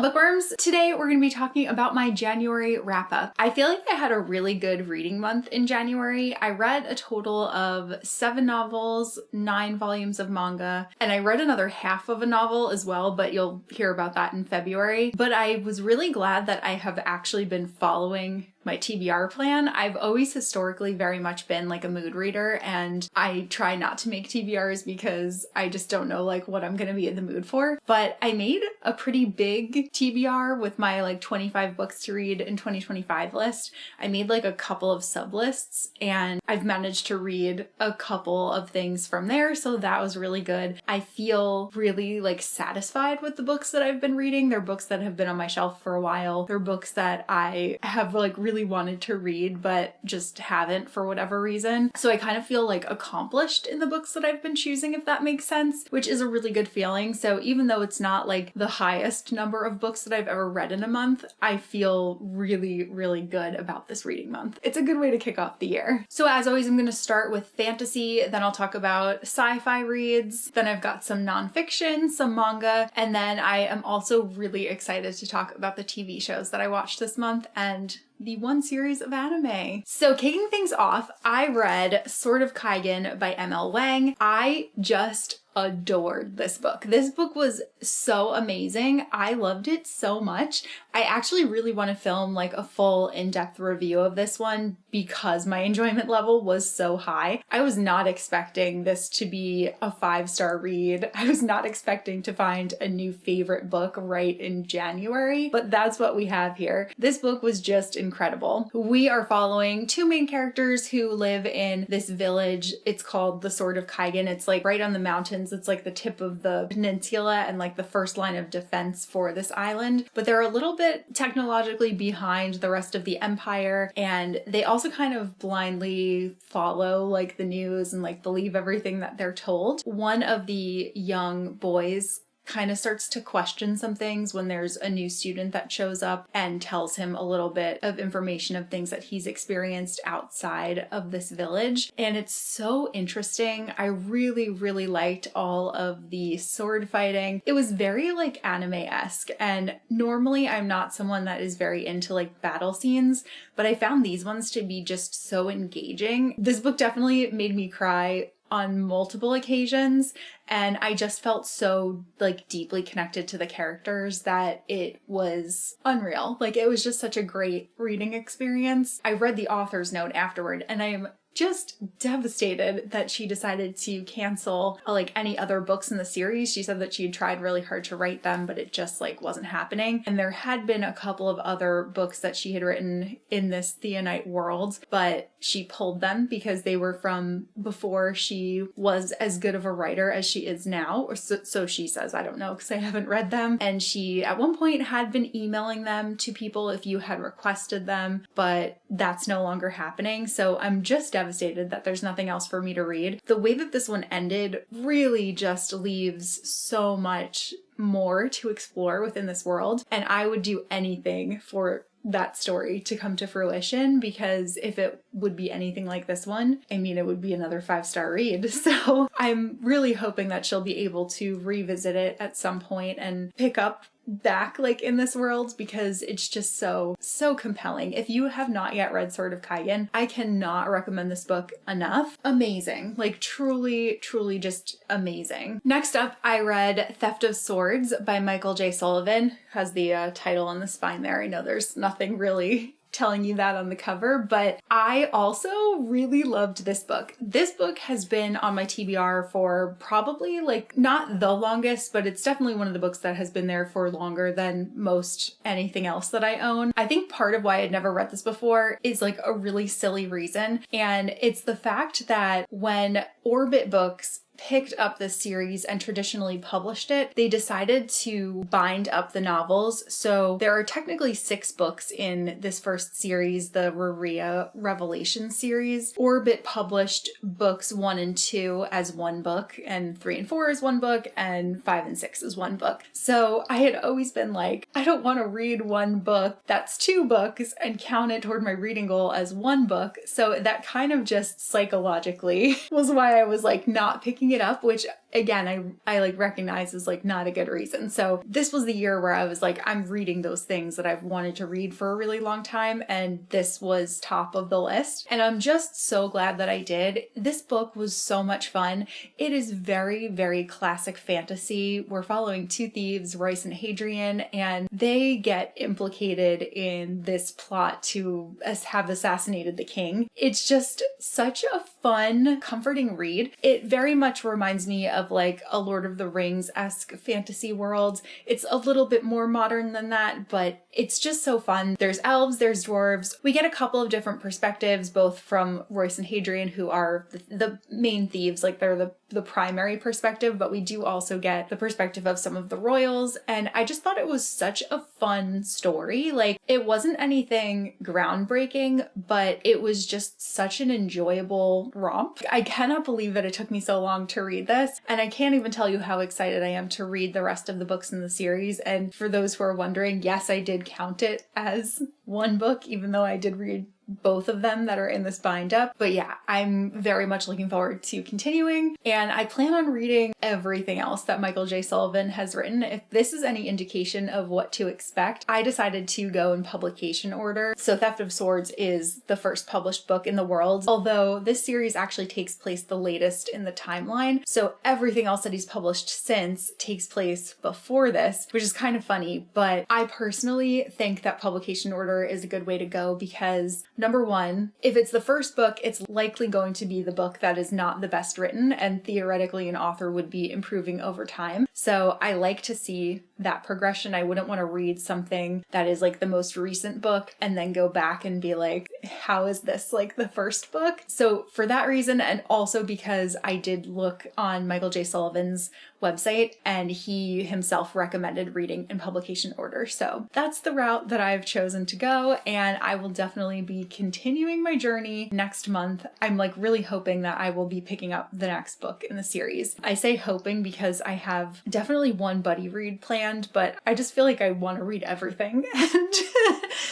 Hello bookworms! Today we're going to be talking about my January wrap-up. I feel like I had a really good reading month in January. I read a total of 7 novels, 9 volumes of manga, and I read another half of a novel as well, but you'll hear about that in February. But I was really glad that I have actually been following my TBR plan. I've always historically very much been like a mood reader, and I try not to make TBRs because I just don't know like what I'm gonna be in the mood for. But I made a pretty big TBR with my like 25 books to read in 2025 list. I made like a couple of sub lists and I've managed to read a couple of things from there, so that was really good. I feel really like satisfied with the books that I've been reading. They're books that have been on my shelf for a while. They're books that I have like really wanted to read but just haven't for whatever reason. So I kind of feel like accomplished in the books that I've been choosing, if that makes sense, which is a really good feeling. So even though it's not like the highest number of books that I've ever read in a month, I feel really, really good about this reading month. It's a good way to kick off the year. So as always, I'm going to start with fantasy, then I'll talk about sci-fi reads, then I've got some nonfiction, some manga, and then I am also really excited to talk about the TV shows that I watched this month and the one series of anime. So kicking things off, I read Sword of Kaigen by M.L. Wang. I just adored this book. This book was so amazing. I loved it so much. I actually really want to film like a full in-depth review of this one because my enjoyment level was so high. I was not expecting this to be a 5-star read. I was not expecting to find a new favorite book right in January, but that's what we have here. This book was just incredible. We are following 2 main characters who live in this village. It's called the Sword of Kaigen. It's like right on the mountains. It's like the tip of the peninsula and like the first line of defense for this island, but they're a little bit technologically behind the rest of the empire, and they also kind of blindly follow like the news and like believe everything that they're told. One of the young boys kind of starts to question some things when there's a new student that shows up and tells him a little bit of information of things that he's experienced outside of this village. And it's so interesting. I really, really liked all of the sword fighting. It was very like anime-esque, and normally I'm not someone that is very into like battle scenes, but I found these ones to be just so engaging. This book definitely made me cry on multiple occasions, and I just felt so like deeply connected to the characters that it was unreal. Like it was just such a great reading experience. I read the author's note afterward and I am just devastated that she decided to cancel like any other books in the series. She said that she had tried really hard to write them, but it just like wasn't happening. And there had been a couple of other books that she had written in this Theonite world, but she pulled them because they were from before she was as good of a writer as she is now, or so she says. I don't know because I haven't read them. And she at one point had been emailing them to people if you had requested them, but that's no longer happening. So I'm just devastated that there's nothing else for me to read. The way that this one ended really just leaves so much more to explore within this world, and I would do anything for that story to come to fruition, because if it would be anything like this one, I mean, it would be another 5-star read. So I'm really hoping that she'll be able to revisit it at some point and pick up back like in this world, because it's just so compelling. If you have not yet read Sword of Kaigen, I cannot recommend this book enough. Amazing, like truly just amazing. Next up, I read Theft of Swords by Michael J. Sullivan. Has the title on the spine there. I know there's nothing really telling you that on the cover, but I also really loved this book. This book has been on my TBR for probably like not the longest, but it's definitely one of the books that has been there for longer than most anything else that I own. I think part of why I'd never read this before is like a really silly reason, and it's the fact that when Orbit Books picked up this series and traditionally published it, they decided to bind up the novels. So there are technically 6 books in this first series, the Raria Revelation series. Orbit published books 1 and 2 as one book, and 3 and 4 as one book, and 5 and 6 as one book. So I had always been like, I don't want to read one book that's 2 books and count it toward my reading goal as one book. So that kind of just psychologically was why I was like not picking it up, which again, I like recognize is like not a good reason. So this was the year where I was like, I'm reading those things that I've wanted to read for a really long time, and this was top of the list. And I'm just so glad that I did. This book was so much fun. It is very, very classic fantasy. We're following two thieves, Royce and Hadrian, and they get implicated in this plot to have assassinated the king. It's just such a fun, comforting read. It very much reminds me of like a Lord of the Rings-esque fantasy world. It's a little bit more modern than that, but it's just so fun. There's elves, there's dwarves. We get a couple of different perspectives, both from Royce and Hadrian, who are the main thieves, like they're the primary perspective, but we do also get the perspective of some of the royals. And I just thought it was such a fun story. Like, it wasn't anything groundbreaking, but it was just such an enjoyable romp. I cannot believe that it took me so long to read this, and I can't even tell you how excited I am to read the rest of the books in the series. And for those who are wondering, yes, I did count it as one book, even though I did read both of them that are in this bind up. But yeah, I'm very much looking forward to continuing, and I plan on reading everything else that Michael J. Sullivan has written. If this is any indication of what to expect, I decided to go in publication order. So Theft of Swords is the first published book in the world, although this series actually takes place the latest in the timeline. So everything else that he's published since takes place before this, which is kind of funny. But I personally think that publication order is a good way to go because number one, if it's the first book, it's likely going to be the book that is not the best written, and theoretically an author would be improving over time. So I like to see that progression. I wouldn't want to read something that is like the most recent book and then go back and be like, how is this like the first book? So for that reason, and also because I did look on Michael J. Sullivan's website and he himself recommended reading in publication order. So that's the route that I've chosen to go, and I will definitely be continuing my journey next month. I'm like really hoping that I will be picking up the next book in the series. I say hoping because I have definitely one buddy read planned, but I just feel like I want to read everything. And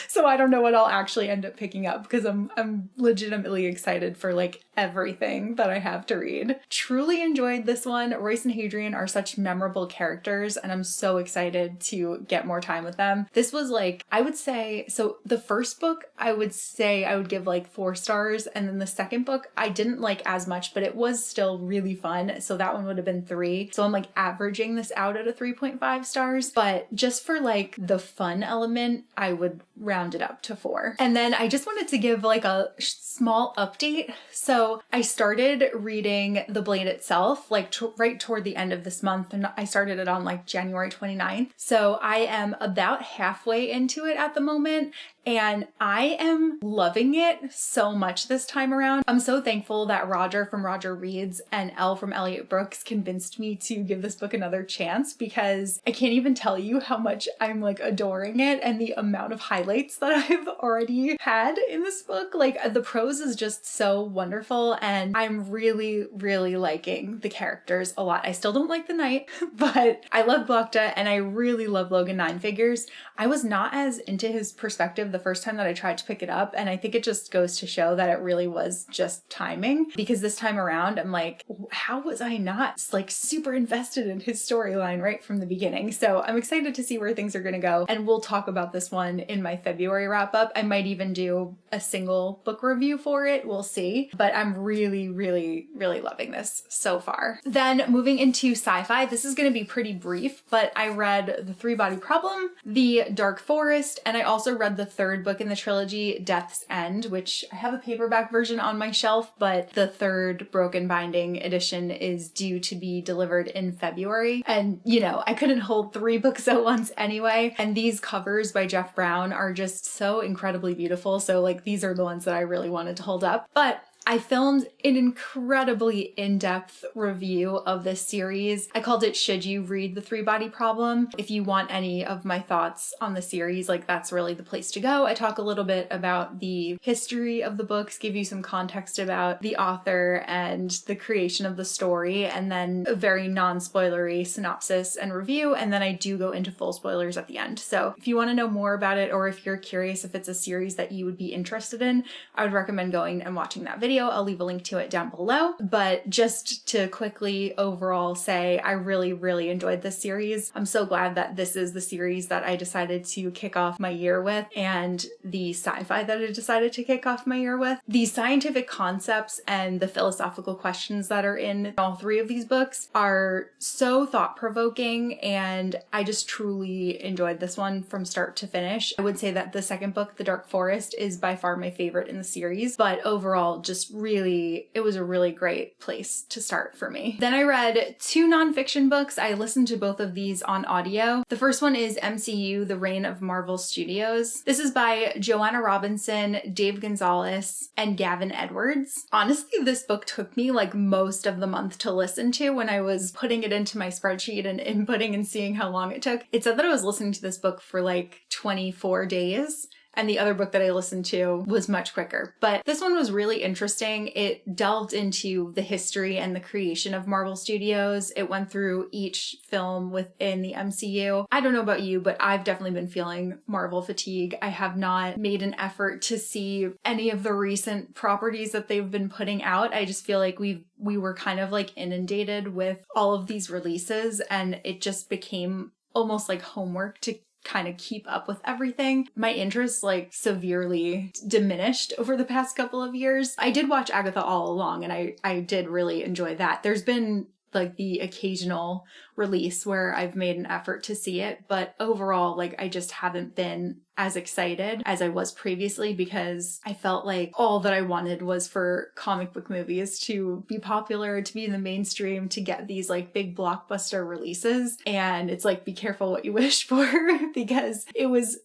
so I don't know what I'll actually end up picking up because I'm legitimately excited for like everything that I have to read. Truly enjoyed this one. Royce and Hadrian are such memorable characters, and I'm so excited to get more time with them. This was like, I would say, so the first book, I would say I would give like 4 stars, and then the second book, I didn't like as much, but it was still really fun. So that one would have been 3. So I'm like averaging this out at a 3.5 stars, but just for like the fun element, I would round it up to 4. And then I just wanted to give like a small update. So I started reading The Blade itself, like right toward the end of this month, and I started it on like January 29th. So I am about halfway into it at the moment, and I am loving it so much this time around. I'm so thankful that Roger from Roger Reads and Elle from Elliot Brooks convinced me to give this book another chance, because I can't even tell you how much I'm like adoring it and the amount of highlights that I've already had in this book. Like, the prose is just so wonderful, and I'm really, really liking the characters a lot. I still don't like the knight, but I love Glokta and I really love Logan Nine Figures. I was not as into his perspective the first time that I tried to pick it up, and I think it just goes to show that it really was just timing, because this time around I'm like, how was I not like super invested in his storyline right from the beginning? So I'm excited to see where things are gonna go, and we'll talk about this one in my February wrap up. I might even do a single book review for it, we'll see, but I'm really, really, really loving this so far. Then moving into sci-fi, this is gonna be pretty brief, but I read The Three-Body Problem, The Dark Forest, and I also read the third book in the trilogy, Death's End, which I have a paperback version on my shelf, but the third broken binding edition is due to be delivered in February. And you know, I couldn't hold 3 books at once anyway, and these covers by Jeff Brown are just so incredibly beautiful, so like these are the ones that I really wanted to hold up. But I filmed an incredibly in-depth review of this series. I called it Should You Read The Three-Body Problem? If you want any of my thoughts on the series, like that's really the place to go. I talk a little bit about the history of the books, give you some context about the author and the creation of the story, and then a very non-spoilery synopsis and review, and then I do go into full spoilers at the end. So if you want to know more about it, or if you're curious if it's a series that you would be interested in, I would recommend going and watching that video. audio. I'll leave a link to it down below. But just to quickly overall say, I really, really enjoyed this series. I'm so glad that this is the series that I decided to kick off my year with, and the sci-fi that I decided to kick off my year with. The scientific concepts and the philosophical questions that are in all three of these books are so thought-provoking, and I just truly enjoyed this one from start to finish. I would say that the second book, The Dark Forest, is by far my favorite in the series, but overall, just really, it was a really great place to start for me. Then I read 2 nonfiction books. I listened to both of these on audio. The first one is MCU, The Reign of Marvel Studios. This is by Joanna Robinson, Dave Gonzalez, and Gavin Edwards. Honestly, this book took me like most of the month to listen to when I was putting it into my spreadsheet and inputting and seeing how long it took. It said that I was listening to this book for like 24 days. And the other book that I listened to was much quicker. But this one was really interesting. It delved into the history and the creation of Marvel Studios. It went through each film within the MCU. I don't know about you, but I've definitely been feeling Marvel fatigue. I have not made an effort to see any of the recent properties that they've been putting out. I just feel like we were kind of like inundated with all of these releases, and it just became almost like homework to kind of keep up with everything. My interest like severely diminished over the past couple of years. I did watch Agatha All Along, and I did really enjoy that. There's been like the occasional release where I've made an effort to see it, but overall, like I just haven't been as excited as I was previously, because I felt like all that I wanted was for comic book movies to be popular, to be in the mainstream, to get these like big blockbuster releases. And it's like, be careful what you wish for, because it was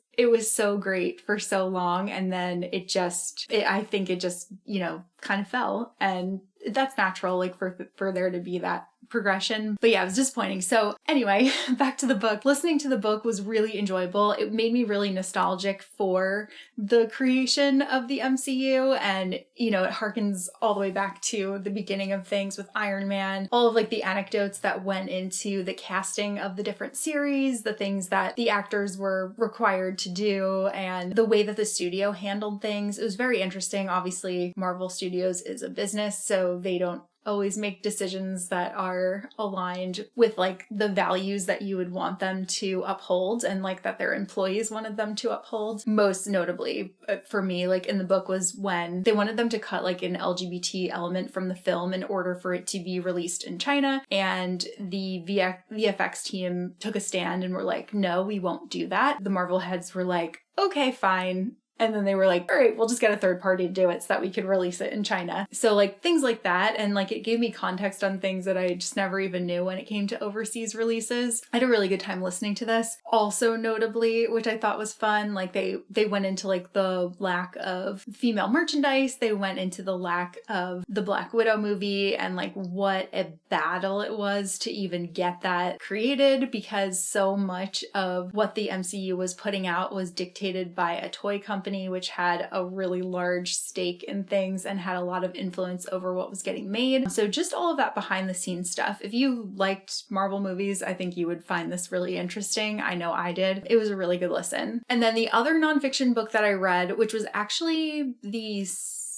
so great for so long, and then I think it just, you know, kind of fell, and that's natural, like for there to be that progression. But yeah, it was disappointing. So anyway, back to the book. Listening to the book was really enjoyable. It made me really nostalgic for the creation of the MCU, and you know, it harkens all the way back to the beginning of things with Iron Man, all of like the anecdotes that went into the casting of the different series, the things that the actors were required to do, and the way that the studio handled things. It was very interesting. Obviously, Marvel Studios is a business, so they don't always make decisions that are aligned with like the values that you would want them to uphold, and like that their employees wanted them to uphold. Most notably for me, like in the book, was when they wanted them to cut like an LGBT element from the film in order for it to be released in China, and the VFX team took a stand and were like, no, we won't do that. The Marvel heads were like, okay, fine. And then they were like, all right, we'll just get a third party to do it so that we could release it in China. So like things like that. And like it gave me context on things that I just never even knew when it came to overseas releases. I had a really good time listening to this. Also notably, which I thought was fun, like they went into like the lack of female merchandise. They went into the lack of the Black Widow movie, and like what a battle it was to even get that created, because so much of what the MCU was putting out was dictated by a toy company, which had a really large stake in things and had a lot of influence over what was getting made. So just all of that behind the scenes stuff. If you liked Marvel movies, I think you would find this really interesting. I know I did. It was a really good listen. And then the other nonfiction book that I read, which was actually the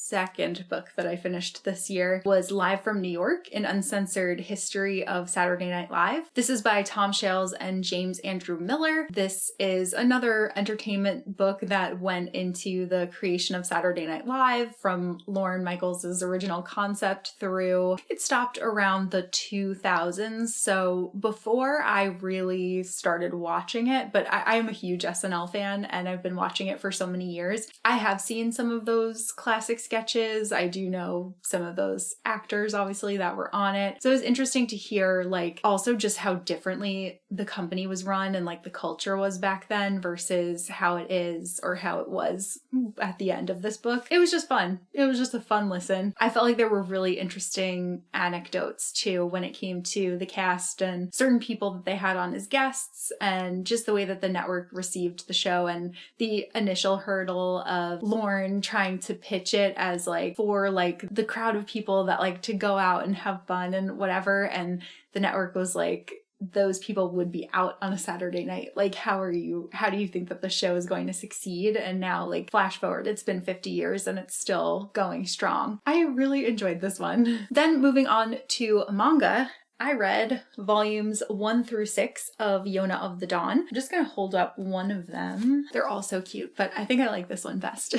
second book that I finished this year, was Live from New York, An Uncensored History of Saturday Night Live. This is by Tom Shales and James Andrew Miller. This is another entertainment book that went into the creation of Saturday Night Live, from Lorne Michaels' original concept through, it stopped around the 2000s. So before I really started watching it, but I am a huge SNL fan and I've been watching it for so many years. I have seen some of those classic sketches. I do know some of those actors, obviously, that were on it. So it was interesting to hear, like, also just how differently the company was run and, like, the culture was back then versus how it is or how it was at the end of this book. It was just fun. It was just a fun listen. I felt like there were really interesting anecdotes, too, when it came to the cast and certain people that they had on as guests, and just the way that the network received the show, and the initial hurdle of Lorne trying to pitch it as like for like the crowd of people that like to go out and have fun and whatever, and the network was like, those people would be out on a Saturday night. Like, how do you think that the show is going to succeed? And now, like, flash forward, it's been 50 years and it's still going strong. I really enjoyed this one. Then moving on to manga, I read volumes 1 through 6 of Yona of the Dawn. I'm just gonna hold up one of them. They're all so cute, but I think I like this one best.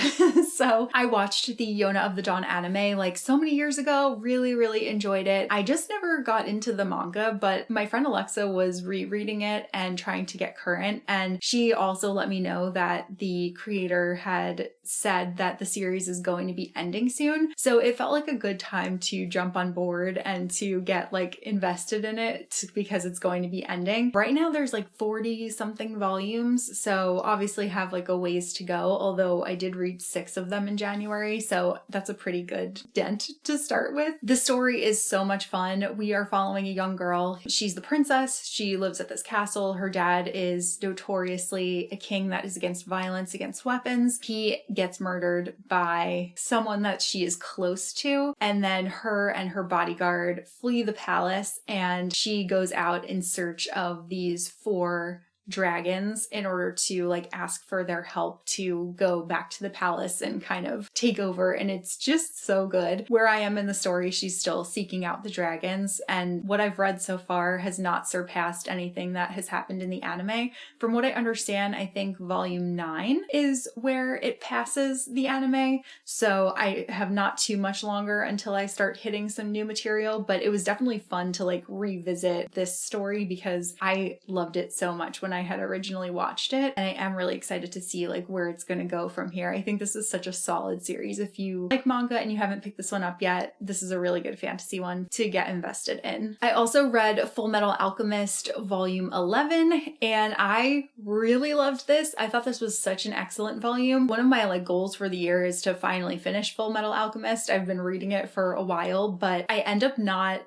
So I watched the Yona of the Dawn anime like so many years ago, really enjoyed it. I just never got into the manga, but my friend Alexa was rereading it and trying to get current, and she also let me know that the creator had said that the series is going to be ending soon. So it felt like a good time to jump on board and to get like invested in it because it's going to be ending. Right now there's like 40 something volumes, so obviously have like a ways to go, although I did read 6 of them in January, so that's a pretty good dent to start with. The story is so much fun. We are following a young girl. She's the princess. She lives at this castle. Her dad is notoriously a king that is against violence, against weapons. He gets murdered by someone that she is close to, and then her and her bodyguard flee the palace, and she goes out in search of these 4 dragons in order to like ask for their help to go back to the palace and kind of take over. And it's just so good. Where I am in the story, she's still seeking out the dragons, and what I've read so far has not surpassed anything that has happened in the anime. From what I understand, I think volume 9 is where it passes the anime, so I have not too much longer until I start hitting some new material, but it was definitely fun to like revisit this story because I loved it so much when I had originally watched it, and I am really excited to see like where it's going to go from here. I think this is such a solid series. If you like manga and you haven't picked this one up yet, this is a really good fantasy one to get invested in. I also read Full Metal Alchemist volume 11, and I really loved this. I thought this was such an excellent volume. One of my like goals for the year is to finally finish Full Metal Alchemist. I've been reading it for a while, but I end up not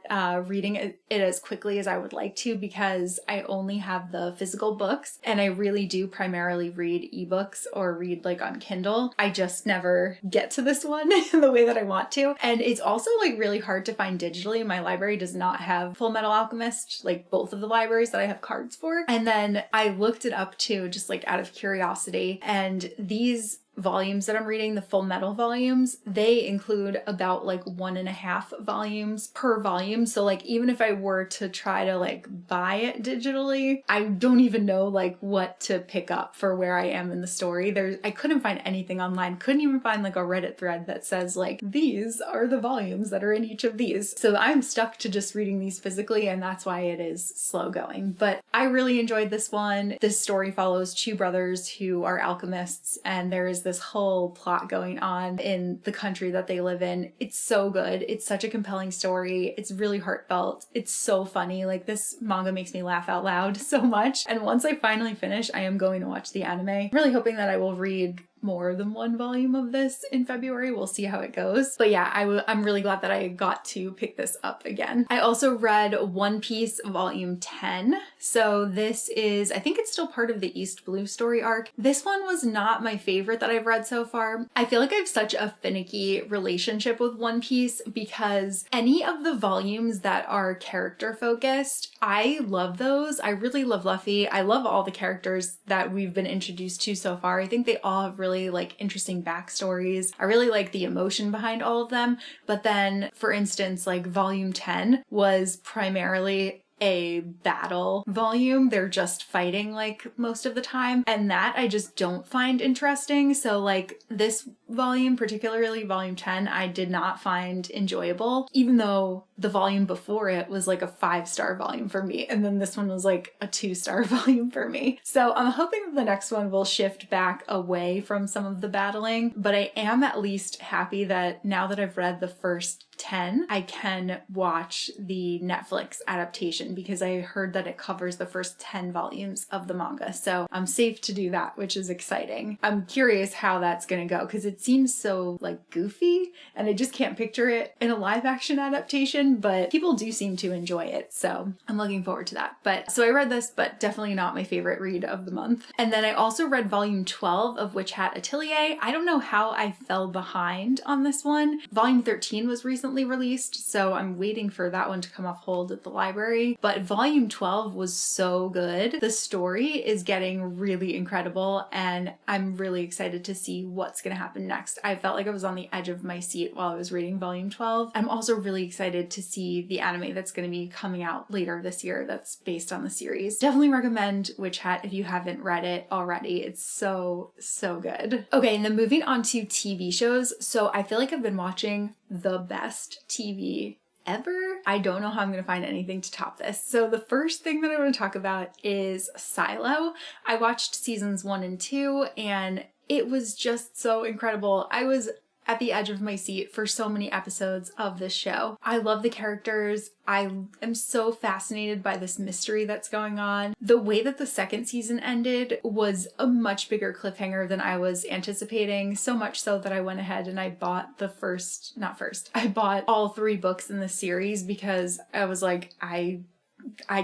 reading it as quickly as I would like to because I only have the physical books, and I really do primarily read ebooks or read like on Kindle. I just never get to this one in the way that I want to. And it's also like really hard to find digitally. My library does not have Full Metal Alchemist, like both of the libraries that I have cards for. And then I looked it up too, just like out of curiosity, and these volumes that I'm reading, the Full Metal volumes, they include about like 1.5 volumes per volume. So like even if I were to try to like buy it digitally, I don't even know like what to pick up for where I am in the story. I couldn't find anything online. Couldn't even find like a Reddit thread that says like these are the volumes that are in each of these. So I'm stuck to just reading these physically, and that's why it is slow going. But I really enjoyed this one. This story follows 2 brothers who are alchemists, and there is this whole plot going on in the country that they live in. It's so good. It's such a compelling story. It's really heartfelt. It's so funny. Like, this manga makes me laugh out loud so much. And once I finally finish, I am going to watch the anime. I'm really hoping that I will read more than 1 volume of this in February. We'll see how it goes. But yeah, I'm really glad that I got to pick this up again. I also read One Piece volume 10. So this is, I think it's still part of the East Blue story arc. This one was not my favorite that I've read so far. I feel like I have such a finicky relationship with One Piece because any of the volumes that are character focused, I love those. I really love Luffy. I love all the characters that we've been introduced to so far. I think they all have really like interesting backstories. I really like the emotion behind all of them. But then, for instance, like volume 10 was primarily a battle volume. They're just fighting like most of the time, and that I just don't find interesting. So like this volume, particularly volume 10, I did not find enjoyable, even though the volume before it was like a 5-star volume for me, and then this one was like a 2-star volume for me. So I'm hoping that the next one will shift back away from some of the battling, but I am at least happy that now that I've read the first 10, I can watch the Netflix adaptation because I heard that it covers the first 10 volumes of the manga. So I'm safe to do that, which is exciting. I'm curious how that's gonna go because it seems so like goofy, and I just can't picture it in a live action adaptation, but people do seem to enjoy it. So I'm looking forward to that. But so I read this, but definitely not my favorite read of the month. And then I also read volume 12 of Witch Hat Atelier. I don't know how I fell behind on this one. Volume 13 was recently recently released, so I'm waiting for that one to come off hold at the library. But volume 12 was so good. The story is getting really incredible, and I'm really excited to see what's going to happen next. I felt like I was on the edge of my seat while I was reading volume 12. I'm also really excited to see the anime that's going to be coming out later this year that's based on the series. Definitely recommend Witch Hat if you haven't read it already. It's so good. Okay, and then moving on to TV shows. So I feel like I've been watching the best TV ever. I don't know how I'm going to find anything to top this. So the first thing that I want to talk about is Silo. I watched seasons 1 and 2 and it was just so incredible. I was at the edge of my seat for so many episodes of this show. I love the characters. I am so fascinated by this mystery that's going on. The way that the second season ended was a much bigger cliffhanger than I was anticipating, so much so that I went ahead and I bought I bought all 3 books in the series because I was like, I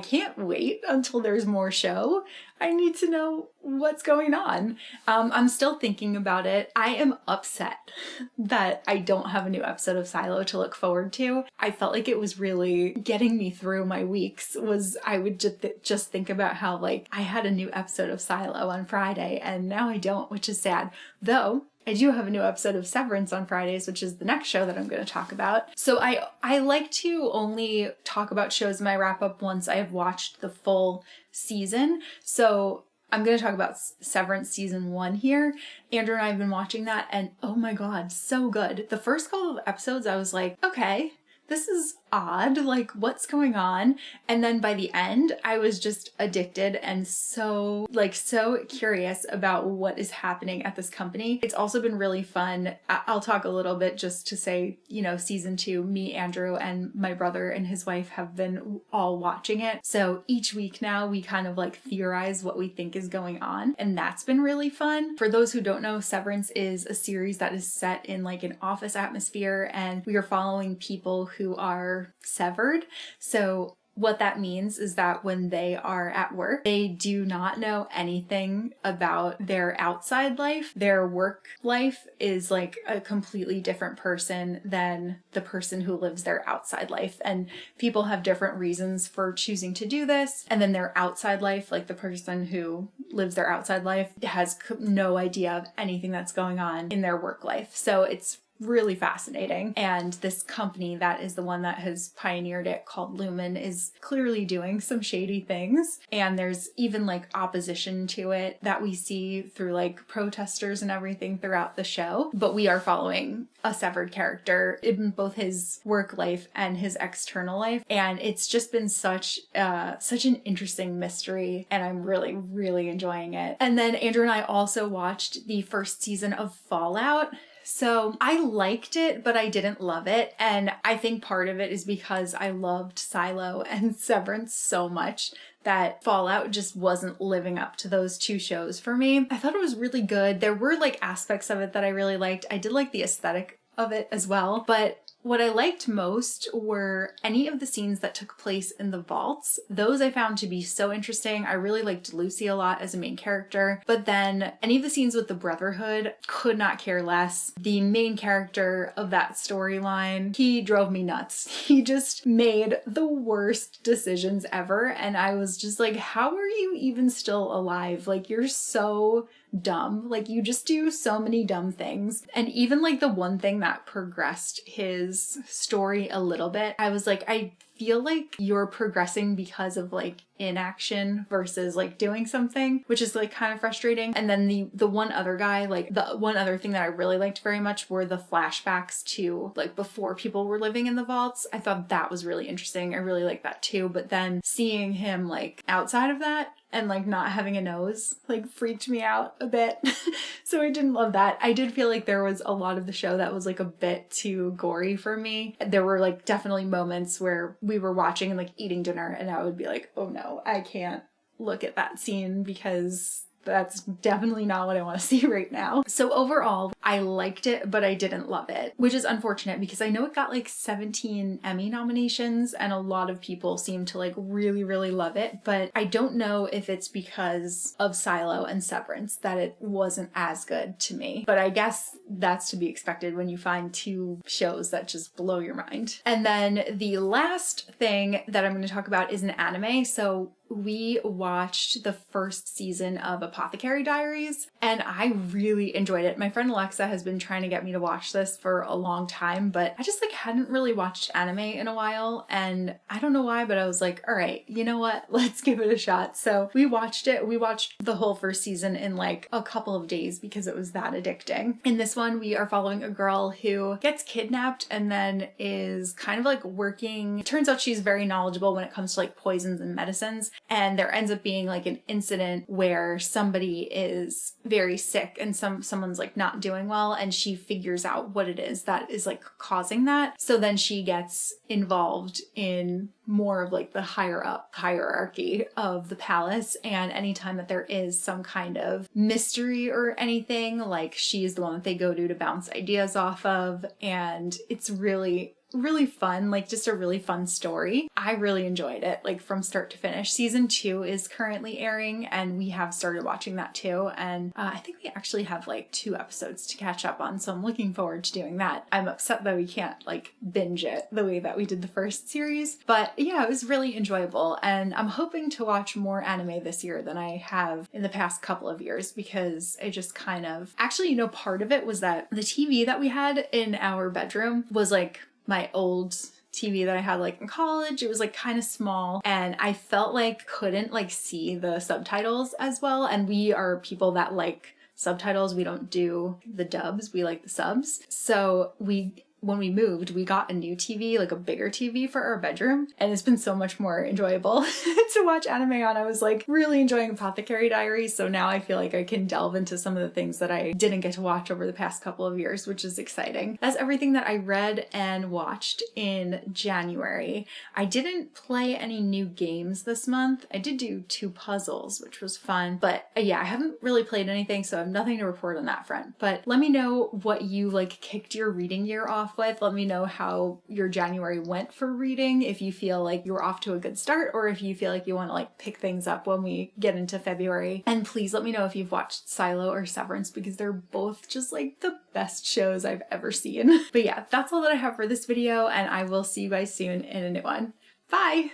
can't wait until there's more show. I need to know what's going on. I'm still thinking about it. I am upset that I don't have a new episode of Silo to look forward to. I felt like it was really getting me through my weeks. I would just think about how like I had a new episode of Silo on Friday and now I don't, which is sad. Though I do have a new episode of Severance on Fridays, which is the next show that I'm going to talk about. So I like to only talk about shows in my wrap up once I have watched the full season. So I'm going to talk about Severance season 1 here. Andrew and I have been watching that and oh my god, so good. The first couple of episodes I was like, okay, this is odd, like what's going on? And then by the end, I was just addicted and so curious about what is happening at this company. It's also been really fun. I'll talk a little bit just to say, season 2, me, Andrew, and my brother and his wife have been all watching it. So each week now we kind of like theorize what we think is going on. And that's been really fun. For those who don't know, Severance is a series that is set in like an office atmosphere and we are following people who are severed. So what that means is that when they are at work, they do not know anything about their outside life. Their work life is like a completely different person than the person who lives their outside life. And people have different reasons for choosing to do this. And then their outside life, like the person who lives their outside life, has no idea of anything that's going on in their work life. So it's really fascinating. And this company that is the one that has pioneered it, called Lumen, is clearly doing some shady things. And there's even like opposition to it that we see through like protesters and everything throughout the show. But we are following a severed character in both his work life and his external life. And it's just been such an interesting mystery. And I'm really enjoying it. And then Andrew and I also watched the first season of Fallout. So I liked it, but I didn't love it. And I think part of it is because I loved Silo and Severance so much that Fallout just wasn't living up to those 2 shows for me. I thought it was really good. There were like aspects of it that I really liked. I did like the aesthetic of it as well, but what I liked most were any of the scenes that took place in the vaults. Those I found to be so interesting. I really liked Lucy a lot as a main character, but then any of the scenes with the Brotherhood, could not care less. The main character of that storyline, he drove me nuts. He just made the worst decisions ever, and I was just like, how are you even still alive? Like, you're so dumb. Like, you just do so many dumb things. And even like the one thing that progressed his story a little bit, I was like, I feel like you're progressing because of like inaction versus like doing something, which is like kind of frustrating. And then the one other guy, like the one other thing that I really liked very much were the flashbacks to like before people were living in the vaults. I thought that was really interesting. I really liked that too. But then seeing him like outside of that and like not having a nose like freaked me out a bit. So I didn't love that. I did feel like there was a lot of the show that was like a bit too gory for me. There were like definitely moments where we were watching and like eating dinner and I would be like, oh no, I can't look at that scene because that's definitely not what I want to see right now. So overall, I liked it, but I didn't love it, which is unfortunate because I know it got like 17 Emmy nominations and a lot of people seem to like really, really love it, but I don't know if it's because of Silo and Severance that it wasn't as good to me. But I guess that's to be expected when you find two shows that just blow your mind. And then the last thing that I'm going to talk about is an anime. So we watched the first season of Apothecary Diaries and I really enjoyed it. My friend Alexa has been trying to get me to watch this for a long time, but I just like hadn't really watched anime in a while and I don't know why, but I was like, all right, you know what? Let's give it a shot. So we watched it. We watched the whole first season in like a couple of days because it was that addicting. In this one, we are following a girl who gets kidnapped and then is kind of like working. It turns out she's very knowledgeable when it comes to like poisons and medicines. And there ends up being like an incident where somebody is very sick and someone's like not doing well and she figures out what it is that is like causing that. So then she gets involved in more of like the higher up hierarchy of the palace, and anytime that there is some kind of mystery or anything, like she is the one that they go to bounce ideas off of, and it's really fun, like just a really fun story. I really enjoyed it, like from start to finish. Season 2 is currently airing and we have started watching that too, and I think we actually have like 2 episodes to catch up on, so I'm looking forward to doing that. I'm upset that we can't like binge it the way that we did the first series, but yeah, it was really enjoyable and I'm hoping to watch more anime this year than I have in the past couple of years because I just kind of actually, you know, part of it was that the TV that we had in our bedroom was like my old TV that I had like in college. It was like kind of small and I felt like couldn't like see the subtitles as well, and we are people that like subtitles. We don't do the dubs, we like the subs. So when we moved, we got a new TV, like a bigger TV for our bedroom, and it's been so much more enjoyable to watch anime on. I was like really enjoying Apothecary Diaries, so now I feel like I can delve into some of the things that I didn't get to watch over the past couple of years, which is exciting. That's everything that I read and watched in January. I didn't play any new games this month. I did do 2 puzzles, which was fun, but yeah, I haven't really played anything, so I have nothing to report on that front. But let me know what you like kicked your reading year off with. Let me know how your January went for reading, if you feel like you were off to a good start or if you feel like you want to like pick things up when we get into February. And please let me know if you've watched Silo or Severance because they're both just like the best shows I've ever seen. But yeah, that's all that I have for this video and I will see you guys soon in a new one. Bye!